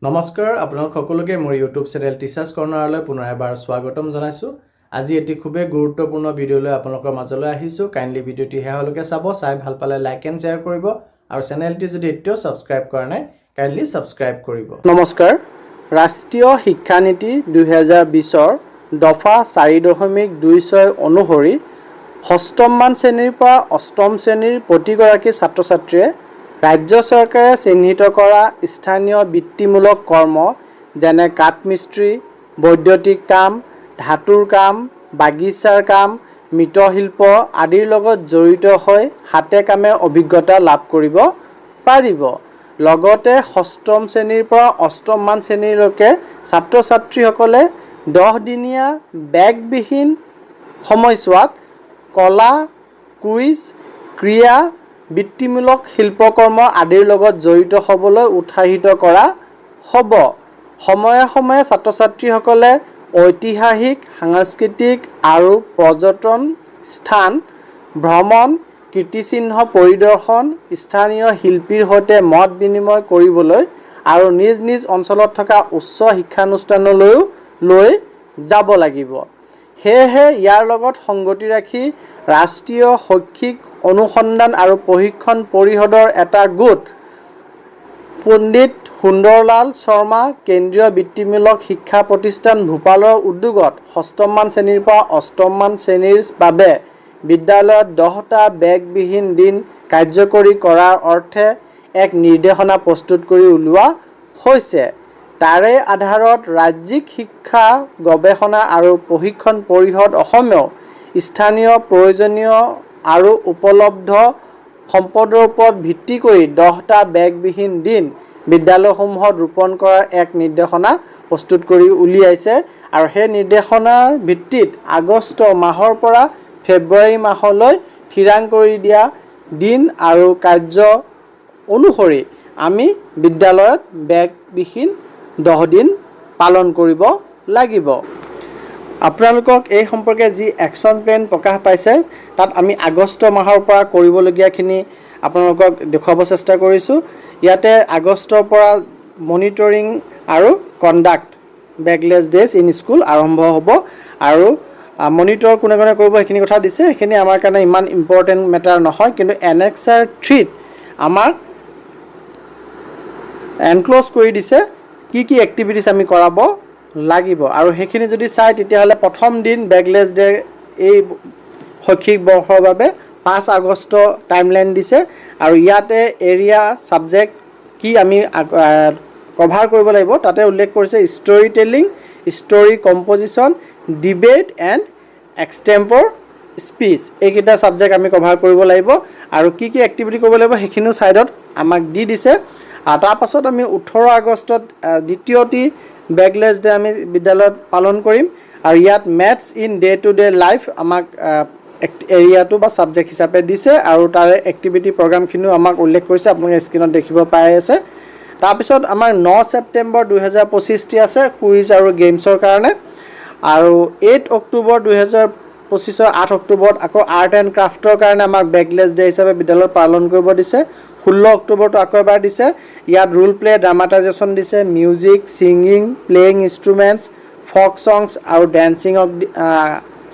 নমস্কাৰ আপোনালোক সকলোকে মোৰ ইউটিউব চেনেল টিচাৰ্ছ কৰ্ণাৰলৈ পুনৰ এবাৰ স্বাগতম জনাইছোঁ। আজি এটি খুবেই গুৰুত্বপূৰ্ণ ভিডিঅ'লৈ আপোনালোকৰ মাজলৈ আহিছোঁ। কাইণ্ডলি ভিডিঅ'টি শেষলৈকে চাব, চাই ভাল পালে লাইক এণ্ড শ্বেয়াৰ কৰিব আৰু চেনেলটি যদি এতিয়াও ছাবস্ক্ৰাইব কৰা নাই কাইণ্ডলি ছাবস্ক্ৰাইব কৰিব। নমস্কাৰ। ৰাষ্ট্ৰীয় শিক্ষানীতি 2020ৰ দফা 4.26 অনুসৰি ষষ্ঠমমান শ্ৰেণীৰ পৰা অষ্টম শ্ৰেণীৰ প্ৰতিগৰাকী ছাত্ৰ ছাত্ৰীয়ে ৰাজ্য চৰকাৰে চিহ্নিত কৰা স্থানীয় বৃত্তিমূলক কৰ্ম যেনে কাঠমিস্ত্ৰী, বৈদ্যুতিক কাম, ধাতুৰ কাম, বাগিচাৰ কাম, মৃৎশিল্প আদিৰ লগত জড়িত হৈ হাতে কামে অভিজ্ঞতা লাভ কৰিব পাৰিব। লগতে ষষ্ঠম শ্ৰেণীৰ পৰা অষ্টমমান শ্ৰেণীলৈকে ছাত্ৰ ছাত্ৰীসকলে 10 দিনীয়া বেগবিহীন সময়ছোৱাত কলা, কুইজ, ক্ৰীড়া, বৃত্তিমূলক শিল্পকৰ্ম আদিৰ লগত জড়িত হ'বলৈ উৎসাহিত কৰা হ'ব। সময়ে সময়ে ছাত্ৰ ছাত্ৰীসকলে ঐতিহাসিক, সাংস্কৃতিক আৰু পৰ্যটন স্থান ভ্ৰমণ, কীৰ্তিচিহ্ন পৰিদৰ্শন, স্থানীয় শিল্পীৰ সৈতে মত বিনিময় কৰিবলৈ আৰু নিজ নিজ অঞ্চলত থকা উচ্চ শিক্ষানুষ্ঠানলৈও লৈ যাব লাগিব। সেয়েহে ইয়াৰ লগত সংগতি ৰাখি ৰাষ্ট্ৰীয় শৈক্ষিক অনুসন্ধান আৰু প্ৰশিক্ষণ পৰিষদৰ এটা গোট পণ্ডিত সুন্দৰলাল শৰ্মা কেন্দ্ৰীয় বৃত্তিমূলক শিক্ষা প্ৰতিষ্ঠান ভূপালৰ উদ্যোগত ষষ্ঠমমান শ্ৰেণীৰ পৰা অষ্টমমান শ্ৰেণীৰ বাবে বিদ্যালয়ত 10টা বেগবিহীন দিন কাৰ্যকৰী কৰাৰ অৰ্থে এক নিৰ্দেশনা প্ৰস্তুত কৰি উলিওৱা হৈছে। তাৰে আধাৰত ৰাজ্যিক শিক্ষা গৱেষণা আৰু প্ৰশিক্ষণ পৰিষদ অসমেও স্থানীয় প্ৰয়োজনীয় আৰু উপলব্ধ সম্পদৰ ওপৰত ভিত্তি কৰি 10টা বেগবিহীন দিন বিদ্যালয়সমূহত ৰোপণ কৰাৰ এক নিৰ্দেশনা প্ৰস্তুত কৰি উলিয়াইছে আৰু সেই নিৰ্দেশনাৰ ভিত্তিত আগষ্ট মাহৰ পৰা ফেব্ৰুৱাৰী মাহলৈ থিৰাং কৰি দিয়া দিন আৰু কাৰ্য অনুসৰি আমি বিদ্যালয়ত বেগবিহীন 10 দিন পালন কৰিব লাগিব। আপোনালোকক এই সম্পৰ্কে যি একশ্যন প্লেন প্ৰকাশ পাইছে তাত আমি আগষ্ট মাহৰ পৰা কৰিবলগীয়াখিনি আপোনালোকক দেখুৱাব চেষ্টা কৰিছোঁ। ইয়াতে আগষ্টৰ পৰা মনিটৰিং আৰু conduct bagless days in school আৰম্ভ হ'ব আৰু মনিটৰ কোনে কোনে কৰিব সেইখিনি কথা দিছে। সেইখিনি আমাৰ কাৰণে ইমান ইম্পৰ্টেণ্ট মেটাৰ নহয়, কিন্তু Annexure 3ত আমাক এনক্ল'জ কৰি দিছে কি কি এক্টিভিটিছ আমি কৰাব লাগিব আৰু সেইখিনি যদি চাই তেতিয়াহ'লে প্ৰথম দিন বেগলেছ ডে এই শৈক্ষিক বৰ্ষৰ বাবে 5 আগষ্ট টাইমলাইন দিছে আৰু ইয়াতে এৰিয়া ছাবজেক্ট কি আমি কভাৰ কৰিব লাগিব তাতে উল্লেখ কৰিছে story telling, story composition, debate and extempore speech. এইকেইটা ছাবজেক্ট আমি কভাৰ কৰিব লাগিব আৰু কি কি এক্টিভিটি কৰিব লাগিব সেইখিনিও ছাইডত আমাক দি দিছে। আৰু তাৰপাছত আমি 18 আগষ্টত দ্বিতীয়টি বেগলেছ ডে আমি বিদ্যালয়ত পালন কৰিম আৰু ইয়াত maths in day to day life আমাক এৰিয়াটো বা ছাবজেক্ট হিচাপে দিছে আৰু তাৰে এক্টিভিটি প্ৰগ্ৰামখিনিও আমাক উল্লেখ কৰিছে, আপোনালোকে স্ক্ৰীণত দেখিব পাই আছে। তাৰপিছত আমাৰ 9 ছেপ্টেম্বৰ 2025 আছে কুইজ আৰু গেমছৰ কাৰণে আৰু 8 অক্টোবৰ 2025ৰ 8 অক্টোবৰত আকৌ আৰ্ট এণ্ড ক্ৰাফ্টৰ কাৰণে আমাক বেগলেছ ডে হিচাপে বিদ্যালয়ত পালন কৰিব দিছে। 16 অক্টোবৰটো আকৌ এবাৰ দিছে, ইয়াত ৰোল প্লে, ড্ৰামাটাইজেশ্যন দিছে, মিউজিক, ছিংগিং, প্লেয়িং ইনষ্ট্ৰুমেণ্টছ, ফক ছংছ আৰু ডেন্সিঙক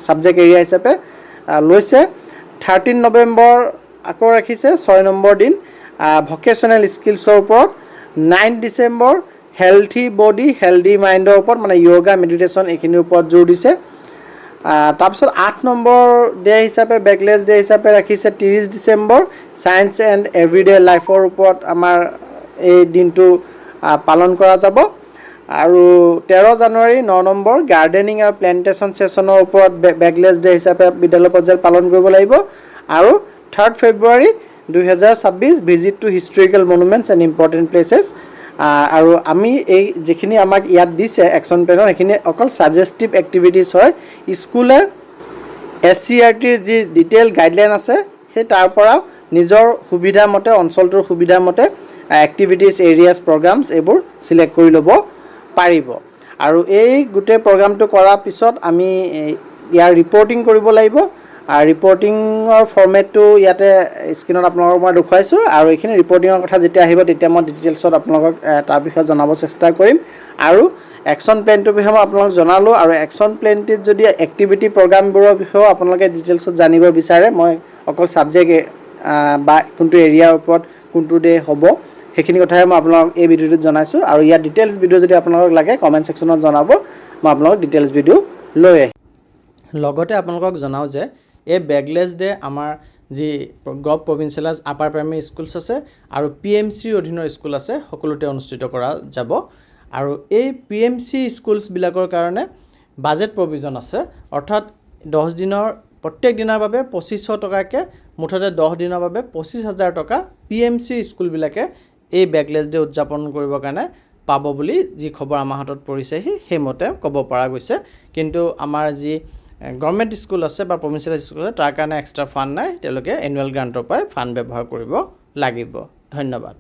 ছাবজেক্ট এৰিয়া হিচাপে লৈছে। 13 নৱেম্বৰ আকৌ ৰাখিছে 6 নম্বৰ দিন ভকেশ্যনেল স্কিলছৰ ওপৰত। 9 ডিচেম্বৰ হেল্থি বডি হেল্থি মাইণ্ডৰ ওপৰত মানে য়োগা মেডিটেশ্যন এইখিনিৰ ওপৰত জোৰ দিছে। তাৰপিছত 8 নম্বৰ ডে হিচাপে বেগলেছ ডে হিচাপে ৰাখিছে 30 ডিচেম্বৰ ছায়েন্স এণ্ড এভৰিডে লাইফৰ ওপৰত আমাৰ এই দিনটো পালন কৰা যাব আৰু 13 জানুৱাৰী 9 নম্বৰ গাৰ্ডেনিং আৰু প্লেণ্টেশ্যন ছেশ্যনৰ ওপৰত বেগলেছ ডে হিচাপে বিদ্যালয় পৰ্যায়ত পালন কৰিব লাগিব আৰু 3 ফেব্ৰুৱাৰী 2026 visit to historical monuments and important places. আৰু আমি এই যিখিনি আমাক ইয়াত দিছে একশ্যন প্লেনৰ সেইখিনি অকল ছাজেষ্টিভ এক্টিভিটিছ হয়। স্কুলে SCERTৰ যি ডিটেইল গাইডলাইন আছে সেই তাৰ পৰা নিজৰ সুবিধা মতে অঞ্চলটোৰ সুবিধা মতে এক্টিভিটিছ এৰিয়াছ প্ৰগ্ৰামছ এইবোৰ চিলেক্ট কৰি ল'ব পাৰিব আৰু এই গোটেই প্ৰগ্ৰামটো কৰাৰ পিছত আমি ইয়াৰ ৰিপৰ্টিং কৰিব লাগিব ৰিপৰ্টিঙৰ ফৰ্মেটটো ইয়াতে স্ক্ৰীনত আপোনালোকক মই দেখুৱাইছোঁ আৰু এইখিনি ৰিপৰ্টিঙৰ কথা যেতিয়া আহিব তেতিয়া মই ডিটেইলছত আপোনালোকক তাৰ বিষয়ে জনাব চেষ্টা কৰিম আৰু একশ্যন প্লেনটোৰ বিষয়ে মই আপোনালোকক জনালোঁ আৰু একশ্যন প্লেনটিত যদি এক্টিভিটি প্ৰগ্ৰামবোৰৰ বিষয়েও আপোনালোকে ডিটেইলছত জানিব বিচাৰে মই অকল ছাবজেক্ট বা কোনটো এৰিয়াৰ ওপৰত কোনটো ডে হ'ব সেইখিনি কথাই মই আপোনালোকক এই ভিডিঅ'টোত জনাইছোঁ আৰু ইয়াৰ ডিটেইলছ ভিডিঅ' যদি আপোনালোকক লাগে কমেণ্ট ছেকশ্যনত জনাব মই আপোনালোকক ডিটেইলছ ভিডিঅ' লৈ আহিম লগতে আপোনালোকক জনাওঁ যে এই বেগলেছ ডে আমাৰ যি gov provincialise upper primary schools আছে আৰু PMCৰ অধীনৰ স্কুল আছে সকলোতে অনুষ্ঠিত কৰা যাব আৰু এই PMC স্কুলছবিলাকৰ কাৰণে বাজেট প্ৰভিজন আছে অৰ্থাৎ 10 দিনৰ প্ৰত্যেক দিনৰ বাবে 2500 টকাকৈ মুঠতে 10 দিনৰ বাবে 25,000 টকা PMC স্কুলবিলাকে এই বেগলেছ ডে উদযাপন কৰিবৰ কাৰণে পাব বুলি যি খবৰ আমাৰ হাতত পৰিছেহি সেইমতে ক'ব পৰা গৈছে কিন্তু আমাৰ যি গভৰ্ণমেণ্ট স্কুল আছে বা প্ৰভিঞ্চিয়েল স্কুল আছে তাৰ কাৰণে এক্সট্ৰা ফাণ্ড নাই তেওঁলোকে এনুৱেল গ্ৰাণ্টৰ পৰাই ফাণ্ড ব্যৱহাৰ কৰিব লাগিব ধন্যবাদ